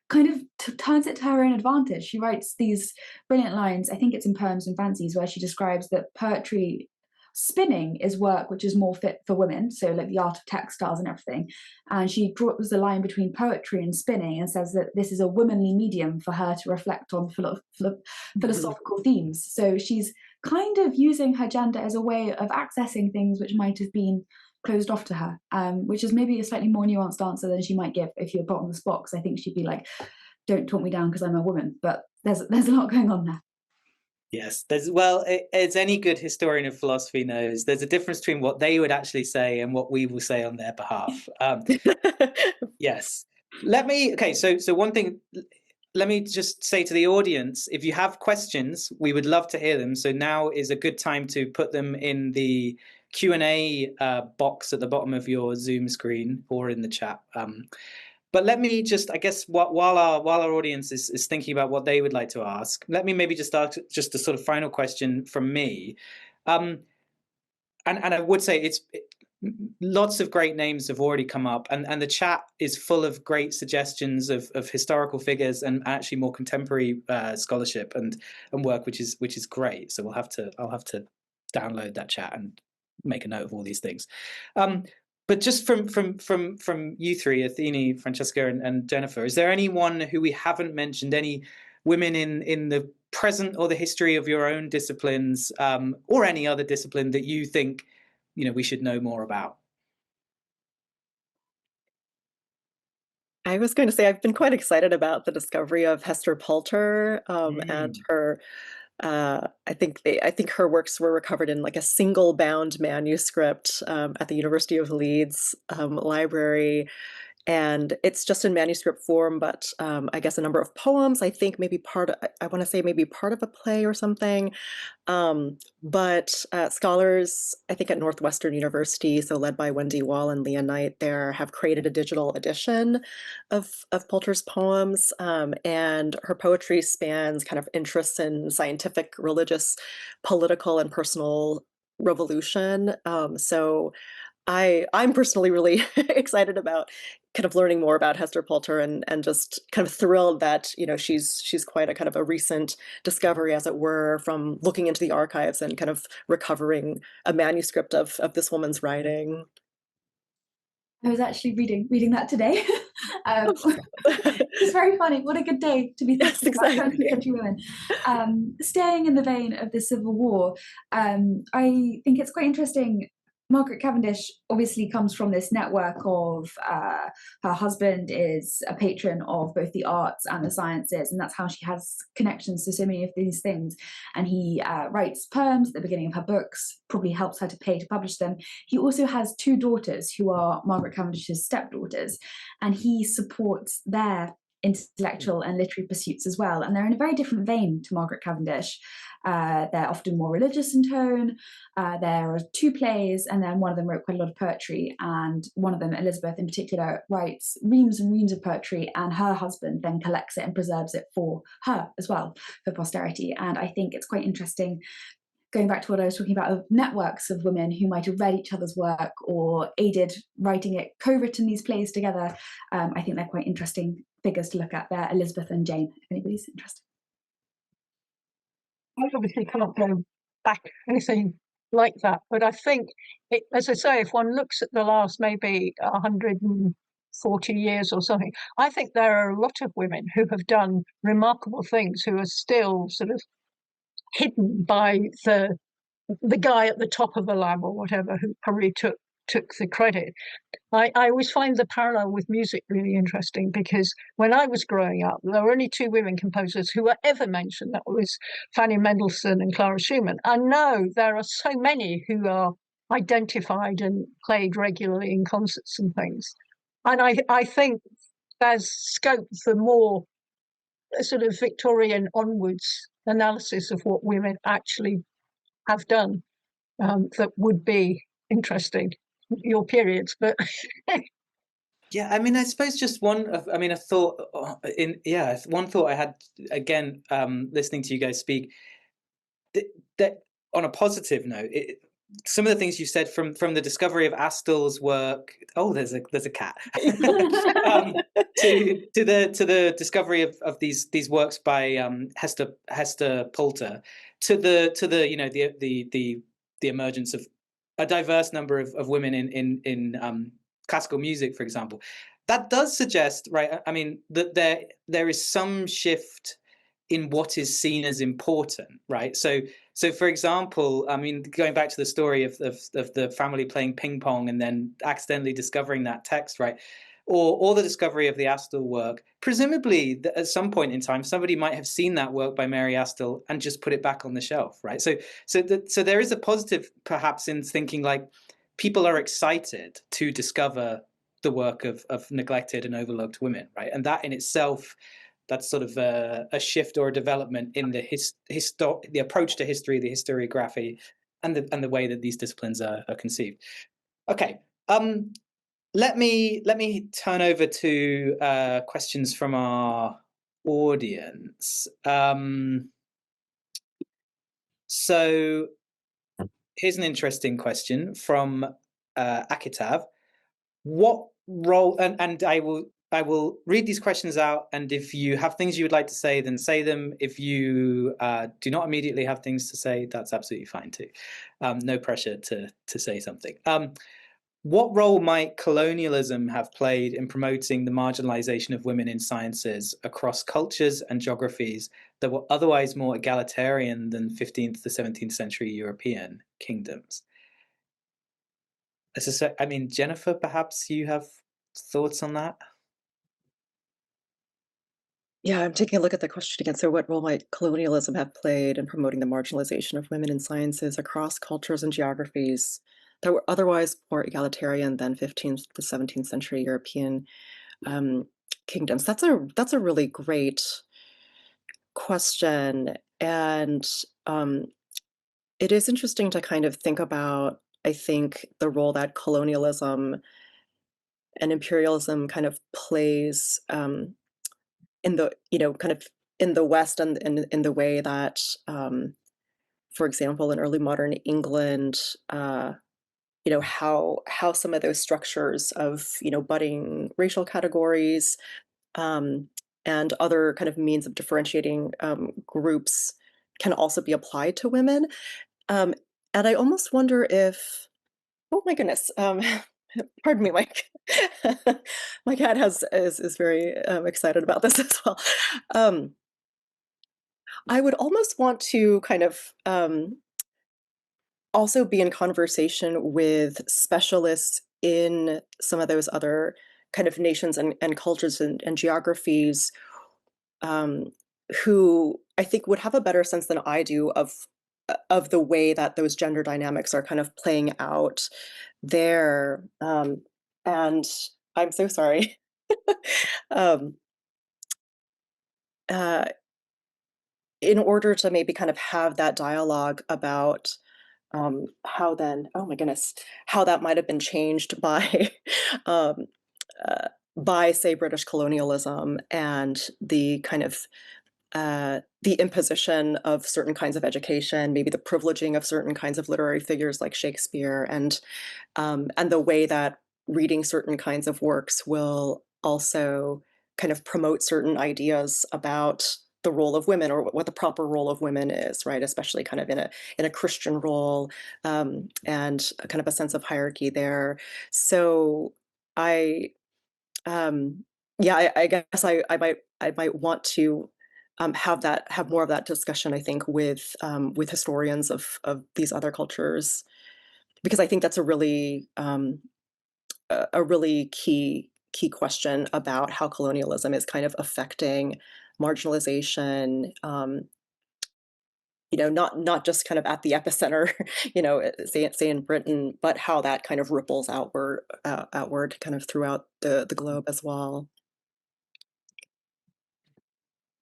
kind of turns it to her own advantage. She writes these brilliant lines, I think it's in Poems and Fancies, where she describes that poetry, spinning is work which is more fit for women, so like the art of textiles and everything. And she draws the line between poetry and spinning and says that this is a womanly medium for her to reflect on philosophical themes. So she's kind of using her gender as a way of accessing things which might have been closed off to her, which is maybe a slightly more nuanced answer than she might give if you were put on the spot, because I think she'd be like, don't talk me down because I'm a woman. But there's a lot going on there. Yes, as any good historian of philosophy knows, there's a difference between what they would actually say and what we will say on their behalf. Yes. So one thing, let me just say to the audience, if you have questions, we would love to hear them. So now is a good time to put them in the Q&A box at the bottom of your Zoom screen or in the chat. But let me just, I guess, while our audience is thinking about what they would like to ask, let me maybe just ask just a sort of final question from me. And I would say lots of great names have already come up, and the chat is full of great suggestions of historical figures and actually more contemporary scholarship and work, which is great. So I'll have to download that chat and make a note of all these things. But just from you three, Athene, Francesca, and Jennifer, is there anyone who we haven't mentioned? Any women in the present or the history of your own disciplines, or any other discipline that you think we should know more about? I was going to say I've been quite excited about the discovery of Hester Poulter and her. I think her works were recovered in like a single bound manuscript at the University of Leeds library. And it's just in manuscript form, but I guess a number of poems. I think maybe I want to say maybe part of a play or something. But scholars, I think at Northwestern University, so led by Wendy Wall and Leah Knight there, have created a digital edition of Poulter's poems. And her poetry spans kind of interests in scientific, religious, political, and personal revolution. So I'm personally really excited about kind of learning more about Hester Poulter and just kind of thrilled that she's quite a kind of a recent discovery, as it were, from looking into the archives and kind of recovering a manuscript of this woman's writing. I was actually reading that today. It's very funny. What a good day to be thinking about 20th century women. Staying in the vein of the Civil War, I think it's quite interesting. Margaret Cavendish obviously comes from this network of her husband is a patron of both the arts and the sciences, and that's how she has connections to so many of these things. And he writes poems at the beginning of her books, probably helps her to pay to publish them. He also has two daughters who are Margaret Cavendish's stepdaughters, and he supports their intellectual and literary pursuits as well. And they're in a very different vein to Margaret Cavendish. They're often more religious in tone. There are two plays, and then one of them wrote quite a lot of poetry, and one of them, Elizabeth in particular, writes reams and reams of poetry, and her husband then collects it and preserves it for her as well, for posterity. And I think it's quite interesting, going back to what I was talking about, of networks of women who might have read each other's work or aided writing it, co-written these plays together. I think they're quite interesting figures to look at there, Elizabeth and Jane, if anybody's interested. I obviously can't go back anything like that, but I think, as I say, if one looks at the last maybe 140 years or something, I think there are a lot of women who have done remarkable things who are still sort of hidden by the guy at the top of the lab or whatever, who probably took the credit. I always find the parallel with music really interesting, because when I was growing up, there were only two women composers who were ever mentioned. That was Fanny Mendelssohn and Clara Schumann. And now there are so many who are identified and played regularly in concerts and things. And I think there's scope for more sort of Victorian onwards analysis of what women actually have done that would be interesting. Your periods, but yeah, I mean, I suppose just one thought I had, again, listening to you guys speak, that on a positive note, some of the things you said from the discovery of Astel's work. Oh, there's a cat. to the discovery of these works by Hester Poulter, to the emergence of a diverse number of women in classical music, for example. That does suggest, right? I mean, that there is some shift in what is seen as important, right? So for example, I mean, going back to the story of the family playing ping pong and then accidentally discovering that text, right? Or the discovery of the Astel work, presumably at some point in time, somebody might have seen that work by Mary Astel and just put it back on the shelf, right? So there is a positive, perhaps, in thinking like people are excited to discover the work of neglected and overlooked women, right? And that in itself, that's sort of a shift or a development in the approach to history, the historiography, and the way that these disciplines are conceived. Okay. let me turn over to questions from our audience. So here's an interesting question from Akitav. What role, and I will read these questions out, and if you have things you would like to say, then say them. If you do not immediately have things to say, that's absolutely fine too. No pressure to say something. What role might colonialism have played in promoting the marginalization of women in sciences across cultures and geographies that were otherwise more egalitarian than 15th to 17th century European kingdoms? I mean, Jennifer, perhaps you have thoughts on that? Yeah, I'm taking a look at the question again. So what role might colonialism have played in promoting the marginalization of women in sciences across cultures and geographies that were otherwise more egalitarian than 15th to 17th century European kingdoms? That's a really great question. And it is interesting to kind of think about, I think, the role that colonialism and imperialism kind of plays in the, kind of in the West, and in the way that, for example, in early modern England, how some of those structures of, budding racial categories, and other kind of means of differentiating groups can also be applied to women. And I almost wonder if, oh my goodness, pardon me, Mike. My cat is very excited about this as well. I would almost want to kind of also be in conversation with specialists in some of those other kind of nations and cultures and geographies, who I think would have a better sense than I do of the way that those gender dynamics are kind of playing out there. And I'm so sorry. um, uh, in order to maybe kind of have that dialogue about how then, oh my goodness, how that might have been changed um, by, say, British colonialism and the kind of the imposition of certain kinds of education, maybe the privileging of certain kinds of literary figures like Shakespeare, and the way that reading certain kinds of works will also kind of promote certain ideas about the role of women, or what the proper role of women is, right? Especially kind of in a Christian role, and kind of a sense of hierarchy there. So I, yeah, I guess I might want to have more of that discussion, I think, with historians of these other cultures, because I think that's a really key question about how colonialism is kind of affecting marginalization. Not just kind of at the epicenter, say in Britain, but how that kind of ripples outward kind of throughout the globe as well.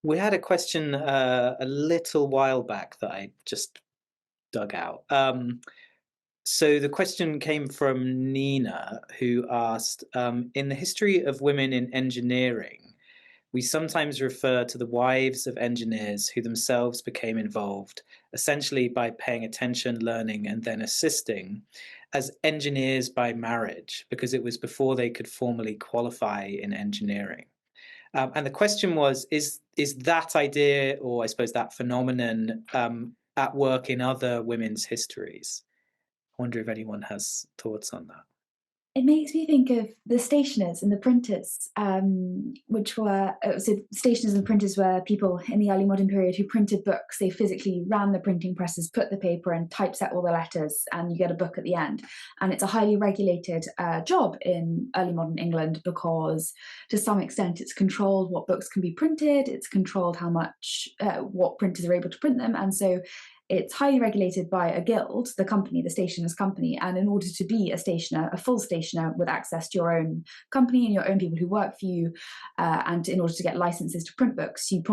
We had a question a little while back that I just dug out. So the question came from Nina, who asked, in the history of women in engineering, we sometimes refer to the wives of engineers who themselves became involved, essentially by paying attention, learning, and then assisting, as engineers by marriage, because it was before they could formally qualify in engineering. And the question was, is that idea, or I suppose that phenomenon, at work in other women's histories? I wonder if anyone has thoughts on that. It makes me think of the stationers and the printers, which were, so stationers and printers were people in the early modern period who printed books. They physically ran the printing presses, put the paper in, typeset all the letters, and you get a book at the end. And it's a highly regulated job in early modern England, because to some extent it's controlled what books can be printed, it's controlled how much, what printers are able to print them. And so it's highly regulated by a guild, the company, the stationer's company. And in order to be a stationer, a full stationer with access to your own company and your own people who work for you, and in order to get licenses to print books, you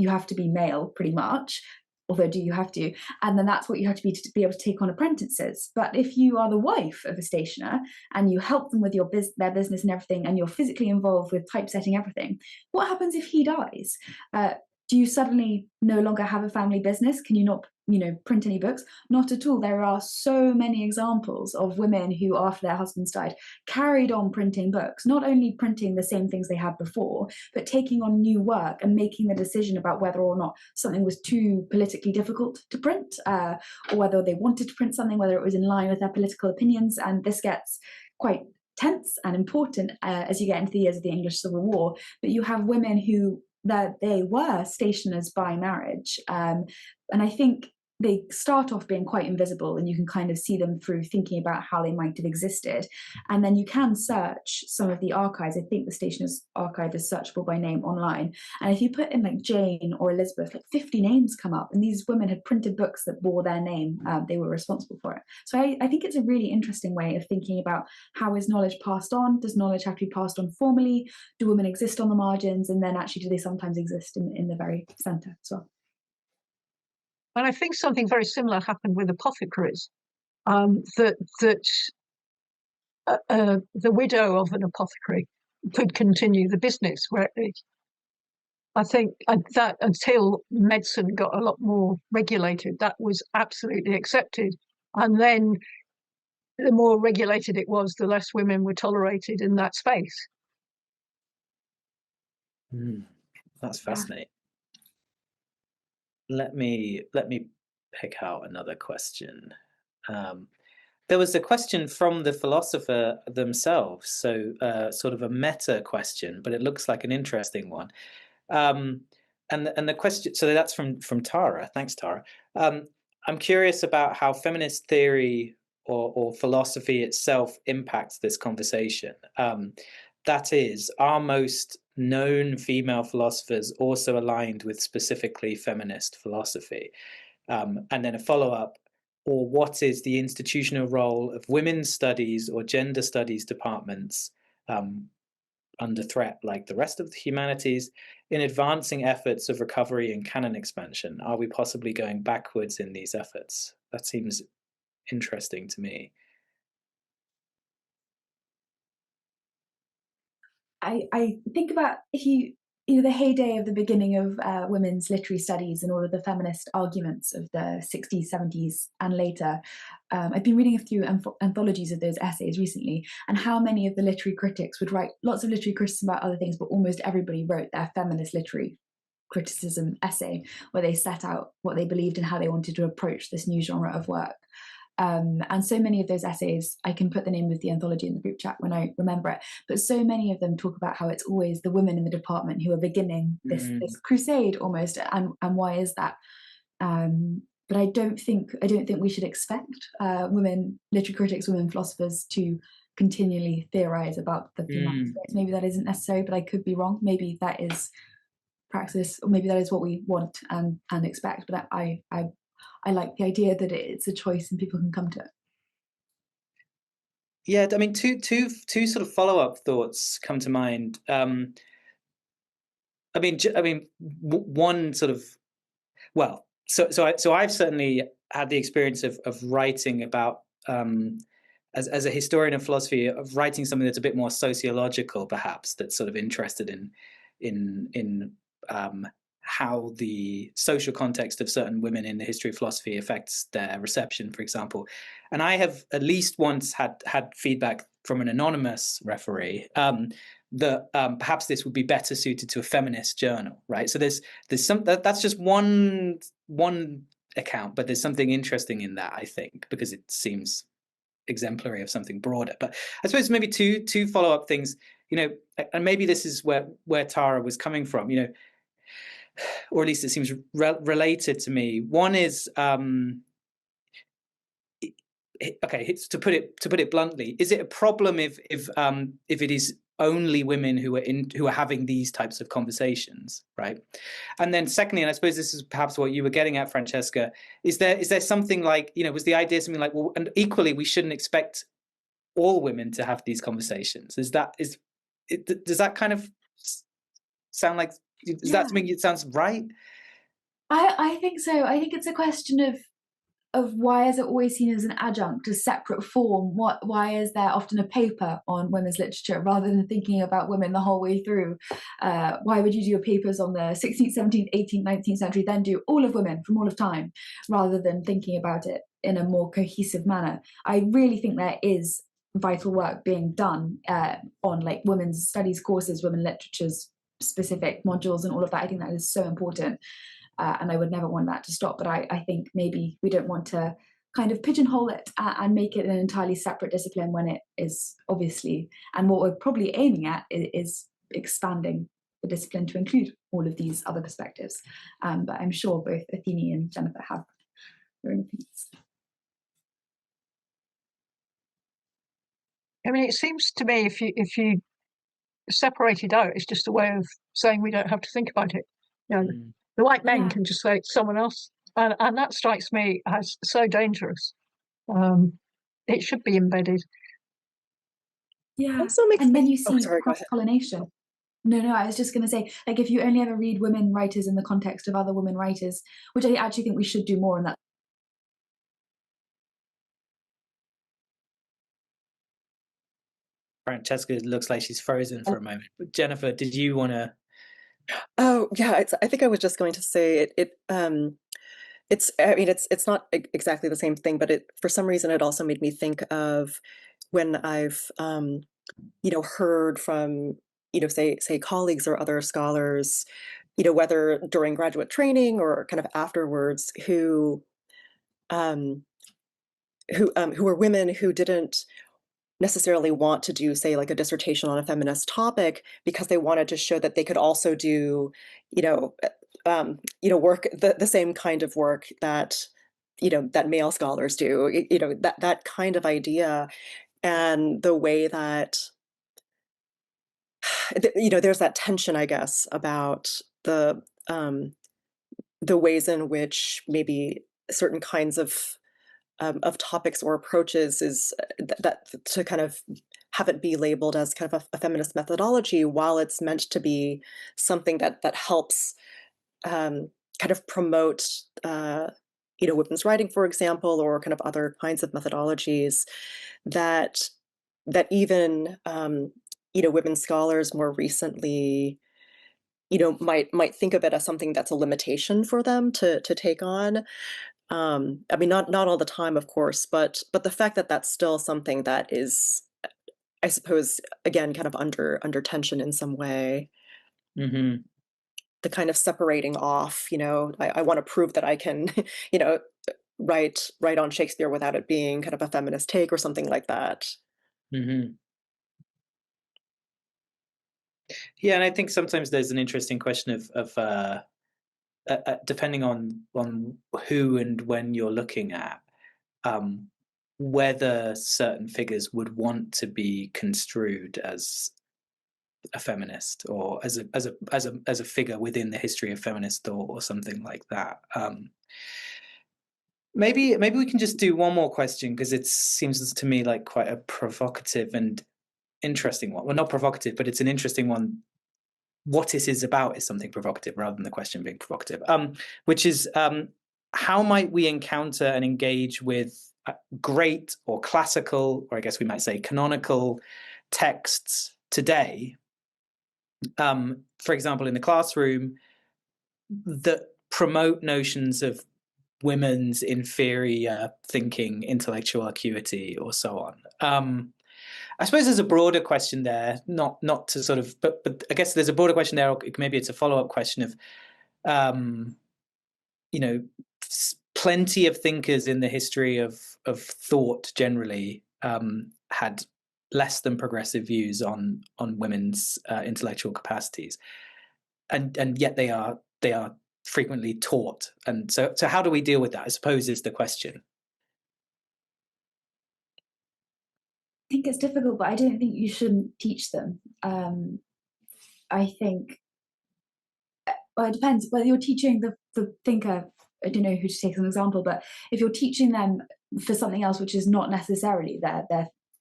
have to be male, pretty much. although do you have to? And then that's what you have to be able to take on apprentices. But if you are the wife of a stationer and you help them with their business and everything, and you're physically involved with typesetting everything, what happens if he dies? Do you suddenly no longer have a family business? Can you not, print any books? Not at all. There are so many examples of women who, after their husbands died, carried on printing books, not only printing the same things they had before, but taking on new work and making the decision about whether or not something was too politically difficult to print, or whether they wanted to print something, whether it was in line with their political opinions. And this gets quite tense and important as you get into the years of the English Civil War. But you have women who that they were stationers by marriage, and I think they start off being quite invisible, and you can kind of see them through thinking about how they might have existed. And then you can search some of the archives. I think the Stationers Archive is searchable by name online, and if you put in like Jane or Elizabeth, like 50 names come up, and these women had printed books that bore their name. They were responsible for it. So I think it's a really interesting way of thinking about how is knowledge passed on. Does knowledge have to be passed on formally? Do women exist on the margins? And then actually, do they sometimes exist in the very center as well? And I think something very similar happened with apothecaries, that the widow of an apothecary could continue the business. Where I think that until medicine got a lot more regulated, that was absolutely accepted. And then the more regulated it was, the less women were tolerated in that space. That's fascinating. Let me pick out another question. There was a question from the Philosopher themselves, so sort of a meta question, but it looks like an interesting one. And the question, so that's from Tara. Thanks, Tara. I'm curious about how feminist theory or philosophy itself impacts this conversation. That is, are most known female philosophers also aligned with specifically feminist philosophy? And then a follow-up, or what is the institutional role of women's studies or gender studies departments under threat, like the rest of the humanities, in advancing efforts of recovery and canon expansion? Are we possibly going backwards in these efforts? That seems interesting to me. I think about the heyday of the beginning of women's literary studies and all of the feminist arguments of the 60s, 70s, and later. I've been reading a few anthologies of those essays recently, and how many of the literary critics would write lots of literary criticism about other things, but almost everybody wrote their feminist literary criticism essay, where they set out what they believed and how they wanted to approach this new genre of work. And so many of those essays, I can put the name of the anthology in the group chat when I remember it, but so many of them talk about how it's always the women in the department who are beginning this crusade almost, and why is that? But I don't think we should expect women literary critics, women philosophers to continually theorize about the female experience. Maybe that isn't necessary, but I could be wrong. Maybe that is praxis, or maybe that is what we want and expect. But I like the idea that it's a choice and people can come to it. Yeah, I mean, two sort of follow-up thoughts come to mind. I mean, one sort of, well, so I've certainly had the experience of writing about, as a historian of philosophy, of writing something that's a bit more sociological, perhaps, that's sort of interested in how the social context of certain women in the history of philosophy affects their reception, for example. And I have at least once had feedback from an anonymous referee that perhaps this would be better suited to a feminist journal, right? So there's some that's just one account, but there's something interesting in that, I think, because it seems exemplary of something broader. But I suppose maybe two follow-up things, and maybe this is where Tara was coming from, or at least it seems related to me. One is, okay, to put it bluntly, is it a problem if it is only women who are having these types of conversations, right? And then secondly, and I suppose this is perhaps what you were getting at, Francesca, is there something like, was the idea something like, well, and equally we shouldn't expect all women to have these conversations? Does that kind of sound like, is that something that sounds right? I think so. I think it's a question of why is it always seen as an adjunct, a separate form? Why is there often a paper on women's literature rather than thinking about women the whole way through? Why would you do your papers on the 16th, 17th, 18th, 19th century, then do all of women from all of time, rather than thinking about it in a more cohesive manner? I really think there is vital work being done on like women's studies courses, women literatures, specific modules and all of that. I think that is so important. And I would never want that to stop. But I think maybe we don't want to kind of pigeonhole it and make it an entirely separate discipline when it is obviously, and what we're probably aiming at is expanding the discipline to include all of these other perspectives. But I'm sure both Athene and Jennifer have their own opinions. I mean, it seems to me if you separate it out, it's just a way of saying we don't have to think about it. You know, the white men can just say it's someone else, and that strikes me as so dangerous. It should be embedded. Yeah, Also makes and then me, you see sorry, go ahead. cross-pollination. No, I was just going to say, like, if you only ever read women writers in the context of other women writers, which I actually think we should do more in that. Francesca looks like she's frozen for a moment. Jennifer, did you want to? Oh yeah, I think I was just going to say it's I mean it's not exactly the same thing, but for some reason it also made me think of when I've heard from say colleagues or other scholars, whether during graduate training or kind of afterwards, who were women who didn't necessarily want to do, say, like a dissertation on a feminist topic because they wanted to show that they could also do, work the same kind of work that that male scholars do. That kind of idea, and the way that there's that tension, I guess, about the ways in which maybe certain kinds of topics or approaches is that to kind of have it be labeled as kind of a feminist methodology, while it's meant to be something that helps kind of promote women's writing, for example, or kind of other kinds of methodologies that even women scholars more recently might think of it as something that's a limitation for them to take on. I mean, not all the time, of course, but the fact that that's still something that is, I suppose, again, kind of under tension in some way. Mm-hmm. The kind of separating off, I want to prove that I can, write on Shakespeare without it being kind of a feminist take or something like that. Mm-hmm. Yeah, and I think sometimes there's an interesting question of depending on who and when you're looking at, whether certain figures would want to be construed as a feminist or as a figure within the history of feminist thought or something like that. Maybe we can just do one more question, because it seems to me like quite a provocative and interesting one. Well, not provocative, but it's an interesting one. What it is about is something provocative rather than the question being provocative, which is how might we encounter and engage with great or classical, or I guess we might say canonical texts today, for example, in the classroom, that promote notions of women's inferior thinking, intellectual acuity, or so on. I suppose there's a broader question there, not to sort of, but I guess there's a broader question there, or maybe it's a follow-up question of, plenty of thinkers in the history of thought generally had less than progressive views on women's intellectual capacities, and yet they are frequently taught. And so how do we deal with that, I suppose, is the question. I think it's difficult, but I don't think you shouldn't teach them. I think, well, it depends whether you're teaching the thinker. I don't know who to take as an example, but if you're teaching them for something else which is not necessarily their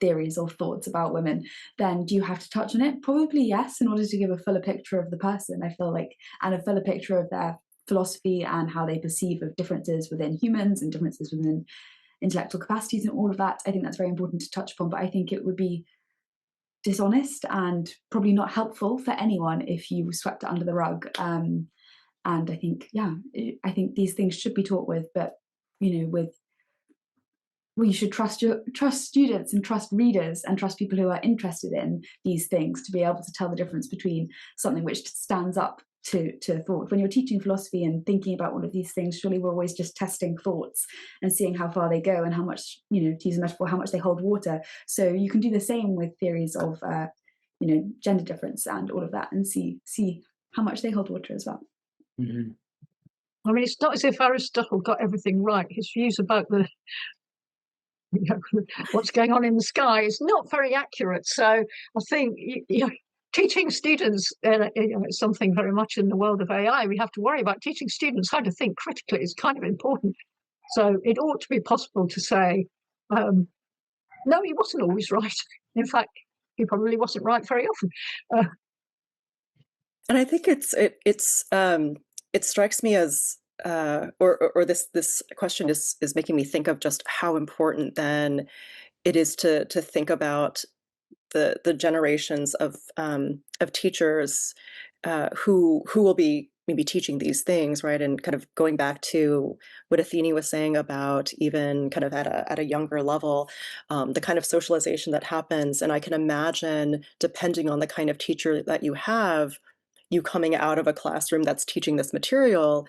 theories or thoughts about women, then do you have to touch on it? Probably yes, in order to give a fuller picture of the person, I feel like, and a fuller picture of their philosophy and how they perceive of differences within humans and differences within intellectual capacities and all of that. I think that's very important to touch upon, but I think it would be dishonest and probably not helpful for anyone if you swept it under the rug. And I think, I think these things should be taught with, but you should trust students and trust readers and trust people who are interested in these things to be able to tell the difference between something which stands up to thought. When you're teaching philosophy and thinking about all of these things, surely we're always just testing thoughts and seeing how far they go and how much, to use a metaphor, how much they hold water. So you can do the same with theories of gender difference and all of that, and see how much they hold water as well. Mm-hmm. I mean, it's not as if Aristotle got everything right. His views about what's going on in the sky is not very accurate. So I think teaching students, it's something very much in the world of AI we have to worry about. Teaching students how to think critically is kind of important. So it ought to be possible to say, no, he wasn't always right. In fact, he probably wasn't right very often. And I think it strikes me as or this question is making me think of just how important then it is to think about the generations of teachers who will be maybe teaching these things, right? And kind of going back to what Athene was saying about even kind of at a younger level, the kind of socialization that happens. And I can imagine, depending on the kind of teacher that you have, you coming out of a classroom that's teaching this material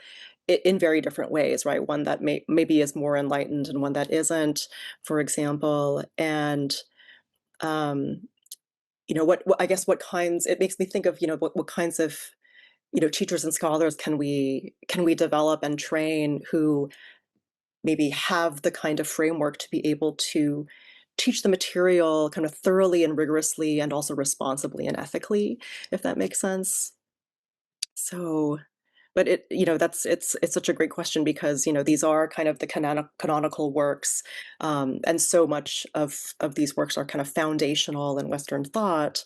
in very different ways, right? One that maybe is more enlightened and one that isn't, for example. And what kinds, it makes me think of, what kinds of, teachers and scholars can we develop and train who maybe have the kind of framework to be able to teach the material kind of thoroughly and rigorously and also responsibly and ethically, if that makes sense. So, but it's such a great question because, these are kind of the canonical works, and so much of these works are kind of foundational in Western thought.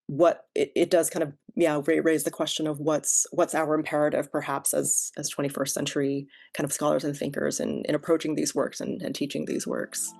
What it does kind of, raise the question of what's our imperative, perhaps as 21st century kind of scholars and thinkers in approaching these works and teaching these works.